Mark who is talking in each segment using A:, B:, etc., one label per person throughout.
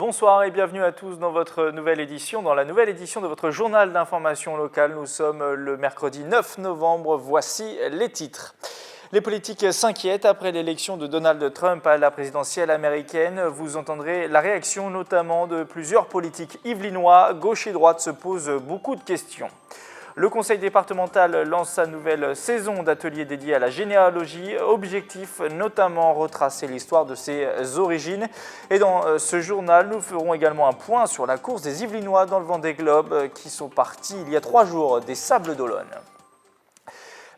A: Bonsoir et bienvenue à tous dans votre nouvelle édition, dans la nouvelle édition de votre journal d'information locale. Nous sommes le mercredi 9 novembre, voici les titres. Les politiques s'inquiètent après l'élection de Donald Trump à la présidentielle américaine. Vous entendrez la réaction notamment de plusieurs politiques yvelinois. Gauche et droite se posent beaucoup de questions. Le conseil départemental lance sa nouvelle saison d'ateliers dédiés à la généalogie. Objectif notamment retracer l'histoire de ses origines. Et dans ce journal, nous ferons également un point sur la course des Yvelinois dans le Vendée Globe qui sont partis il y a 3 jours des Sables d'Olonne.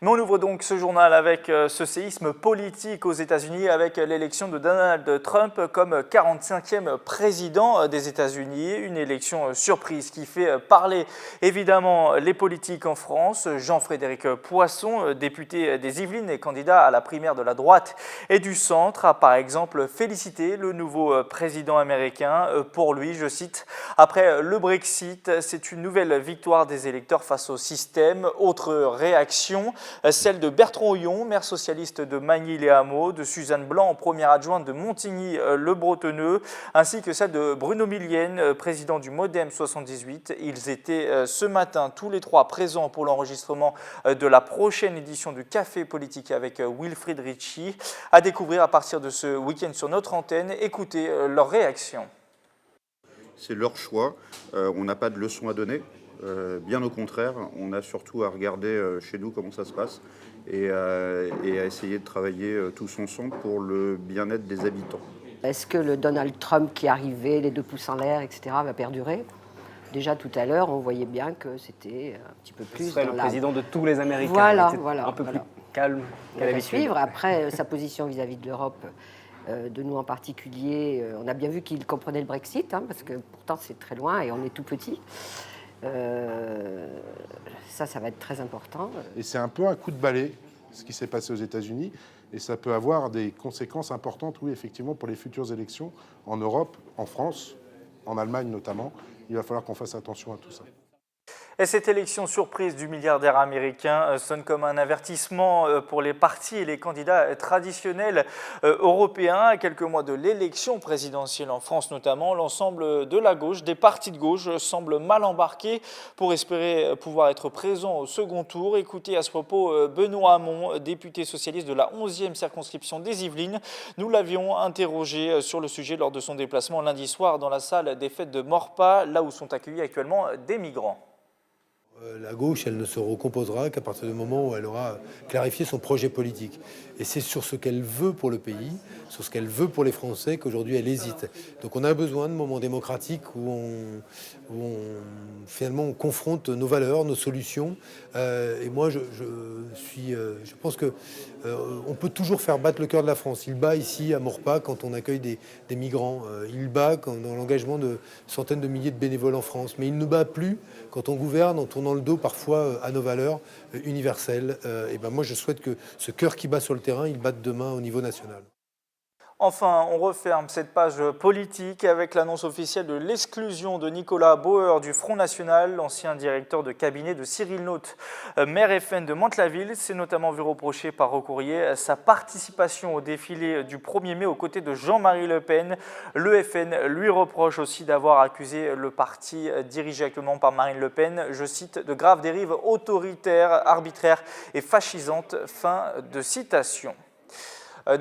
A: Mais on ouvre donc ce journal avec ce séisme politique aux États-Unis avec l'élection de Donald Trump comme 45e président des États-Unis. Une élection surprise qui fait parler évidemment les politiques en France. Jean-Frédéric Poisson, député des Yvelines et candidat à la primaire de la droite et du centre, a par exemple félicité le nouveau président américain. Pour lui, je cite, « Après le Brexit, c'est une nouvelle victoire des électeurs face au système. » Autre réaction, celle de Bertrand Oyon, maire socialiste de Magny-les-Hameaux, de Suzanne Blanc, première adjointe de Montigny-le-Bretonneux, ainsi que celle de Bruno Millienne, président du Modem 78. Ils étaient ce matin tous les trois présents pour l'enregistrement de la prochaine édition du Café Politique avec Wilfried Ritchie, à découvrir à partir de ce week-end sur notre antenne. Écoutez leurs réactions.
B: C'est leur choix, on n'a pas de leçon à donner. Bien au contraire, on a surtout à regarder chez nous comment ça se passe et à essayer de travailler tous ensemble pour le bien-être des habitants.
C: Est-ce que le Donald Trump qui arrivait, les 2 pouces en l'air, etc., va perdurer? Déjà tout à l'heure, on voyait bien que c'était un petit peu plus...
D: Ce serait le président de tous les Américains.
C: Voilà,
D: un peu plus calme qu'à l'habitude.
C: Suivre. Après, sa position vis-à-vis de l'Europe, de nous en particulier, on a bien vu qu'il comprenait le Brexit, parce que pourtant c'est très loin et on est tout petit. Ça va être très important.
E: Et c'est un peu un coup de balai, ce qui s'est passé aux États-Unis, et ça peut avoir des conséquences importantes, oui, effectivement, pour les futures élections en Europe, en France, en Allemagne notamment. Il va falloir qu'on fasse attention à tout ça.
A: Et cette élection surprise du milliardaire américain sonne comme un avertissement pour les partis et les candidats traditionnels européens. À quelques mois de l'élection présidentielle en France notamment, l'ensemble de la gauche, des partis de gauche, semble mal embarqués pour espérer pouvoir être présent au second tour. Écoutez à ce propos Benoît Hamon, député socialiste de la 11e circonscription des Yvelines. Nous l'avions interrogé sur le sujet lors de son déplacement lundi soir dans la salle des fêtes de Maurepas, là où sont accueillis actuellement des migrants.
F: La gauche, elle ne se recomposera qu'à partir du moment où elle aura clarifié son projet politique. Et c'est sur ce qu'elle veut pour le pays, sur ce qu'elle veut pour les Français qu'aujourd'hui elle hésite. Donc on a besoin de moments démocratiques où finalement on confronte nos valeurs, nos solutions. Et moi je pense que on peut toujours faire battre le cœur de la France. Il bat ici à Maurepas quand on accueille des migrants. Il bat dans l'engagement de centaines de milliers de bénévoles en France. Mais il ne bat plus quand on gouverne en tournant le dos parfois à nos valeurs universelles. Et ben moi je souhaite que ce cœur qui bat sur le terrain, il batte demain au niveau national.
A: Enfin, on referme cette page politique avec l'annonce officielle de l'exclusion de Nicolas Bauer du Front National, l'ancien directeur de cabinet de Cyril Naute, maire FN de Mantes-la-Ville. C'est notamment vu reprocher par recourrier sa participation au défilé du 1er mai aux côtés de Jean-Marie Le Pen. Le FN lui reproche aussi d'avoir accusé le parti dirigé actuellement par Marine Le Pen, je cite, de graves dérives autoritaires, arbitraires et fascisantes. Fin de citation.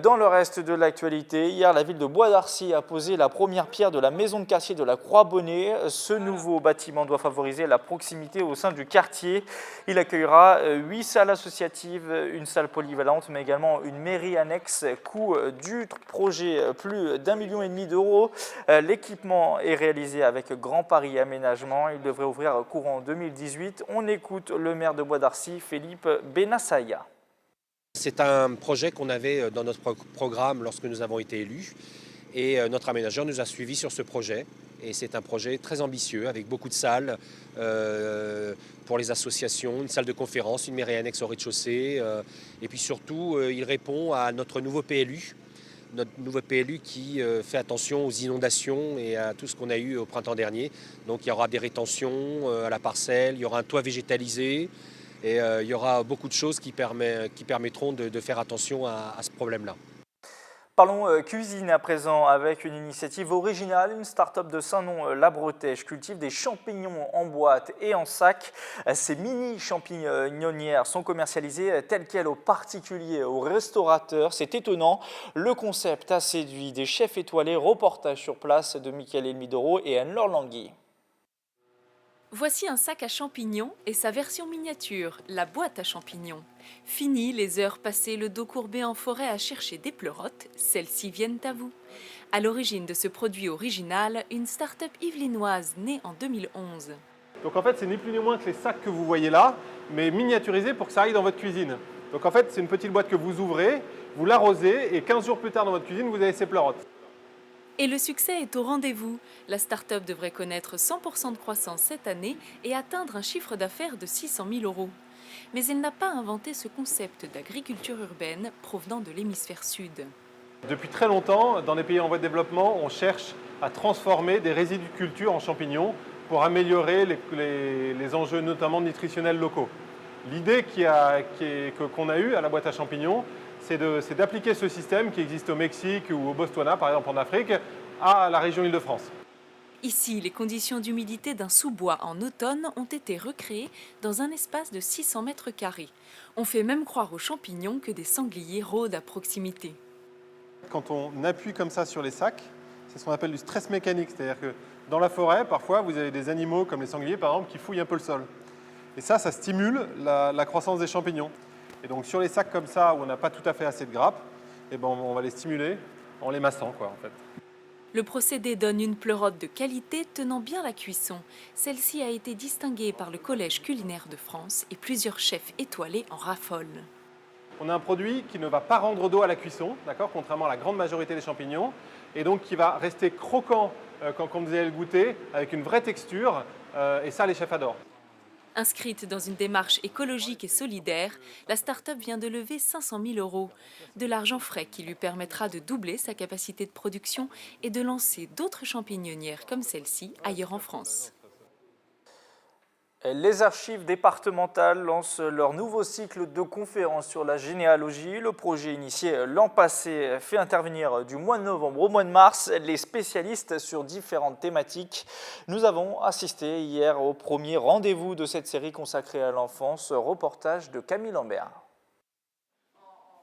A: Dans le reste de l'actualité, hier, la ville de Bois d'Arcy a posé la première pierre de la maison de quartier de la Croix-Bonnet. Ce nouveau bâtiment doit favoriser la proximité au sein du quartier. Il accueillera 8 salles associatives, une salle polyvalente, mais également une mairie annexe. Coût du projet, plus d'1,5 million d'euros. L'équipement est réalisé avec Grand Paris Aménagement. Il devrait ouvrir courant 2018. On écoute le maire de Bois d'Arcy, Philippe Benassaya.
G: C'est un projet qu'on avait dans notre programme lorsque nous avons été élus et notre aménageur nous a suivis sur ce projet. Et c'est un projet très ambitieux avec beaucoup de salles pour les associations, une salle de conférence, une mairie annexe au rez-de-chaussée. Et puis surtout, il répond à notre nouveau PLU. Notre nouveau PLU qui fait attention aux inondations et à tout ce qu'on a eu au printemps dernier. Donc il y aura des rétentions à la parcelle, il y aura un toit végétalisé. Et il y aura beaucoup de choses qui permettront de faire attention à ce problème-là.
A: Parlons cuisine à présent avec une initiative originale. Une start-up de Saint-Nom-la-Bretèche cultive des champignons en boîte et en sac. Ces mini champignonnières sont commercialisées telles quelles aux particuliers, aux restaurateurs. C'est étonnant. Le concept a séduit des chefs étoilés. Reportage sur place de Michael Elmidoro et Anne-Laure Langui.
H: Voici un sac à champignons et sa version miniature, la boîte à champignons. Fini les heures passées le dos courbé en forêt à chercher des pleurotes, celles-ci viennent à vous. À l'origine de ce produit original, une start-up yvelinoise née en 2011.
I: Donc en fait, c'est ni plus ni moins que les sacs que vous voyez là, mais miniaturisés pour que ça aille dans votre cuisine. Donc en fait, c'est une petite boîte que vous ouvrez, vous l'arrosez et 15 jours plus tard dans votre cuisine, vous avez ces pleurotes.
H: Et le succès est au rendez-vous. La start-up devrait connaître 100% de croissance cette année et atteindre un chiffre d'affaires de 600 000 €. Mais elle n'a pas inventé ce concept d'agriculture urbaine provenant de l'hémisphère sud.
I: Depuis très longtemps, dans les pays en voie de développement, on cherche à transformer des résidus de culture en champignons pour améliorer les enjeux notamment nutritionnels locaux. L'idée qu'on a eue à la boîte à champignons, c'est d'appliquer ce système qui existe au Mexique ou au Botswana, par exemple en Afrique, à la région Île-de-France.
H: Ici, les conditions d'humidité d'un sous-bois en automne ont été recréées dans un espace de 600 mètres carrés. On fait même croire aux champignons que des sangliers rôdent à proximité.
I: Quand on appuie comme ça sur les sacs, c'est ce qu'on appelle du stress mécanique. C'est-à-dire que dans la forêt, parfois, vous avez des animaux comme les sangliers, par exemple, qui fouillent un peu le sol. Et ça stimule la croissance des champignons. Et donc sur les sacs comme ça, où on n'a pas tout à fait assez de grappes, eh ben, on va les stimuler en les massant, en fait.
H: Le procédé donne une pleurote de qualité tenant bien la cuisson. Celle-ci a été distinguée par le Collège culinaire de France et plusieurs chefs étoilés en raffolent.
I: On a un produit qui ne va pas rendre d'eau à la cuisson, d'accord, contrairement à la grande majorité des champignons, et donc qui va rester croquant quand vous allez le goûter, avec une vraie texture, et ça les chefs adorent.
H: Inscrite dans une démarche écologique et solidaire, la start-up vient de lever 500 000 €. De l'argent frais qui lui permettra de doubler sa capacité de production et de lancer d'autres champignonnières comme celle-ci ailleurs en France.
A: Les archives départementales lancent leur nouveau cycle de conférences sur la généalogie. Le projet initié l'an passé fait intervenir du mois de novembre au mois de mars les spécialistes sur différentes thématiques. Nous avons assisté hier au premier rendez-vous de cette série consacrée à l'enfance. Reportage de Camille Lambert.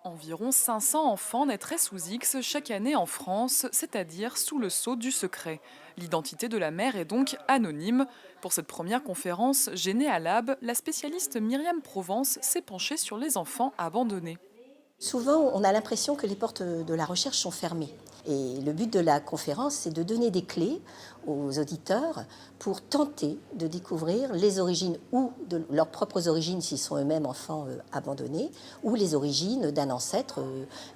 J: Environ 500 enfants naîtraient sous X chaque année en France, c'est-à-dire sous le sceau du secret. L'identité de la mère est donc anonyme. Pour cette première conférence, Généalab, la spécialiste Myriam Provence s'est penchée sur les enfants abandonnés.
K: Souvent, on a l'impression que les portes de la recherche sont fermées. Et le but de la conférence, c'est de donner des clés aux auditeurs pour tenter de découvrir les origines ou de leurs propres origines s'ils sont eux-mêmes enfants abandonnés, ou les origines d'un ancêtre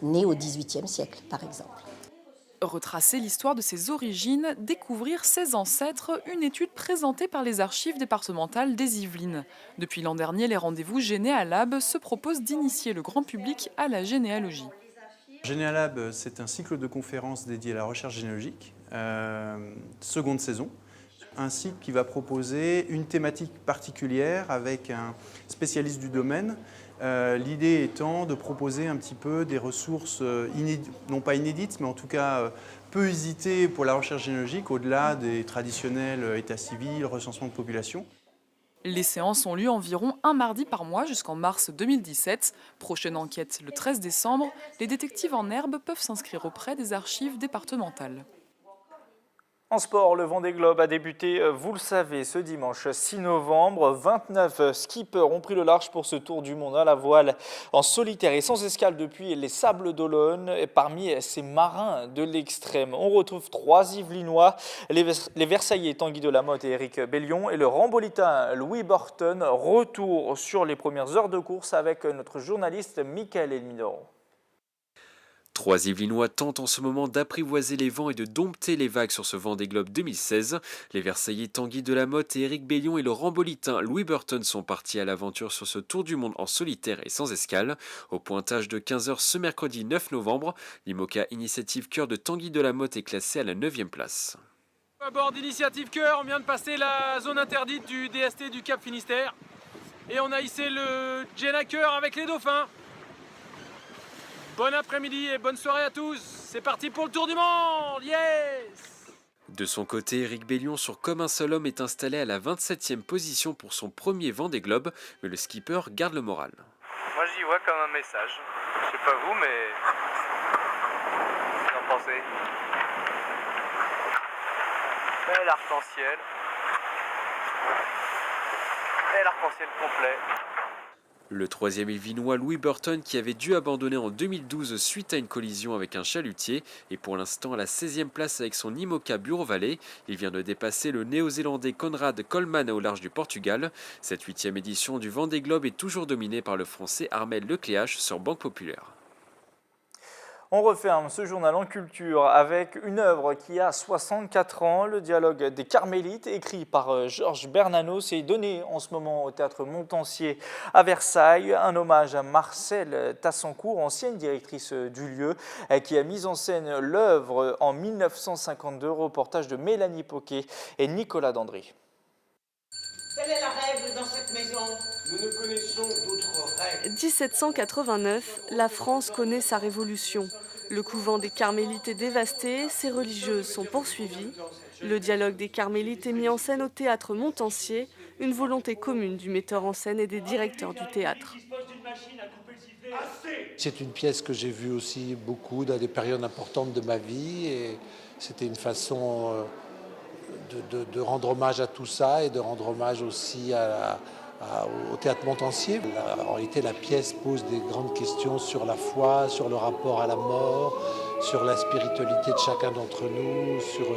K: né au XVIIIe siècle, par exemple.
J: Retracer l'histoire de ses origines, découvrir ses ancêtres, une étude présentée par les archives départementales des Yvelines. Depuis l'an dernier, les rendez-vous Généalab se proposent d'initier le grand public à la généalogie.
L: Généalab, c'est un cycle de conférences dédié à la recherche généalogique, seconde saison. Un cycle qui va proposer une thématique particulière avec un spécialiste du domaine. L'idée étant de proposer un petit peu des ressources, non pas inédites, mais en tout cas peu usitées pour la recherche généalogique, au-delà des traditionnels états civils, recensement de population.
J: Les séances ont lieu environ un mardi par mois jusqu'en mars 2017. Prochaine enquête le 13 décembre. Les détectives en herbe peuvent s'inscrire auprès des archives départementales.
A: En sport, le Vendée Globe a débuté, vous le savez, ce dimanche 6 novembre. 29 skippers ont pris le large pour ce tour du monde à la voile en solitaire et sans escale depuis les Sables d'Olonne. Et parmi ces marins de l'extrême, on retrouve 3 Yvelinois, les Versaillais Tanguy Delamotte et Éric Bellion et le Rambolitain Louis Burton. Retour sur les premières heures de course avec notre journaliste Michael Elmidoro.
M: 3 Yvelinois tentent en ce moment d'apprivoiser les vents et de dompter les vagues sur ce Vendée Globe 2016. Les Versaillais Tanguy Delamotte et Éric Bellion et le Rambolitain Louis Burton sont partis à l'aventure sur ce tour du monde en solitaire et sans escale. Au pointage de 15 h ce mercredi 9 novembre, l'IMOCA Initiative Cœur de Tanguy Delamotte est classé à la 9e place.
N: À bord d'Initiative Cœur, on vient de passer la zone interdite du DST du Cap Finistère et on a hissé le Jenna Cœur avec les dauphins. Bon après-midi et bonne soirée à tous. C'est parti pour le tour du monde. Yes!
M: De son côté, Éric Bellion sur Comme un seul homme est installé à la 27e position pour son premier Vendée Globe, mais le skipper garde le moral.
O: Moi j'y vois comme un message. Je sais pas vous, mais qu'en pensez? Bel arc-en-ciel. Bel arc-en-ciel complet.
M: Le troisième Illinois Louis Burton, qui avait dû abandonner en 2012 suite à une collision avec un chalutier, est pour l'instant à la 16e place avec son IMOCA Bureau Valley. Il vient de dépasser le néo-zélandais Conrad Coleman au large du Portugal. Cette 8e édition du Vendée Globe est toujours dominée par le français Armel Lecléache sur Banque Populaire.
A: On referme ce journal en culture avec une œuvre qui a 64 ans, le dialogue des Carmélites, écrit par Georges Bernanos et donné en ce moment au théâtre Montansier à Versailles. Un hommage à Marcel Tassancourt, ancienne directrice du lieu, qui a mis en scène l'œuvre en 1952, reportage de Mélanie Poquet et Nicolas Dandry.
P: Quelle est la règle dans cette maison? Nous ne connaissons d'autres règles.
Q: 1789, la France connaît sa révolution. Le couvent des Carmélites est dévasté, ses religieuses sont poursuivies. Le dialogue des Carmélites est mis en scène au théâtre Montansier, une volonté commune du metteur en scène et des directeurs du théâtre.
R: C'est une pièce que j'ai vue aussi beaucoup dans des périodes importantes de ma vie et c'était une façon de rendre hommage à tout ça et de rendre hommage aussi au théâtre Montansier. En réalité, la pièce pose des grandes questions sur la foi, sur le rapport à la mort, sur la spiritualité de chacun d'entre nous, sur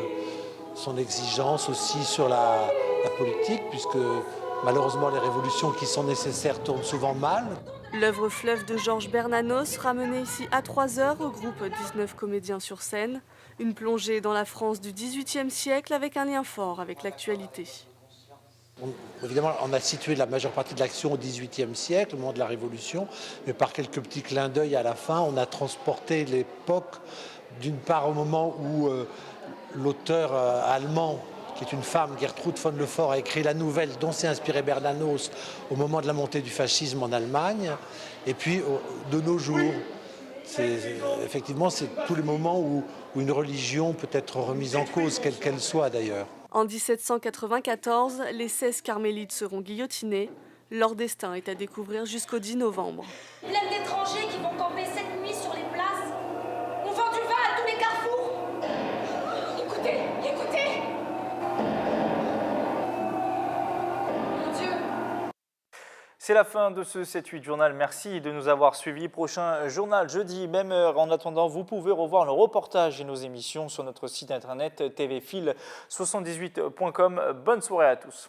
R: son exigence aussi sur la politique, puisque malheureusement les révolutions qui sont nécessaires tournent souvent mal.
Q: L'œuvre Fleuve de Georges Bernanos, ramenée ici à 3 heures, regroupe 19 comédiens sur scène. Une plongée dans la France du XVIIIe siècle avec un lien fort avec l'actualité.
R: Évidemment, on a situé la majeure partie de l'action au XVIIIe siècle, au moment de la Révolution, mais par quelques petits clins d'œil à la fin, on a transporté l'époque d'une part au moment où l'auteur allemand, qui est une femme, Gertrude von Lefort, a écrit la nouvelle dont s'est inspiré Bernanos au moment de la montée du fascisme en Allemagne, et puis de nos jours. Effectivement, c'est tous les moments où une religion peut être remise en cause, quelle qu'elle soit d'ailleurs.
Q: En 1794, les 16 carmélites seront guillotinés. Leur destin est à découvrir jusqu'au 10 novembre.
P: Plein d'étrangers qui vont camper cette nuit sur les places. On vend du vin à tous les carrefours. Écoutez, écoutez. Mon Dieu.
A: C'est la fin de ce 7-8 journal. Merci de nous avoir suivis. Prochain journal jeudi, même heure. En attendant, vous pouvez revoir le reportage et nos émissions sur notre site internet tvfil78.com. Bonne soirée à tous.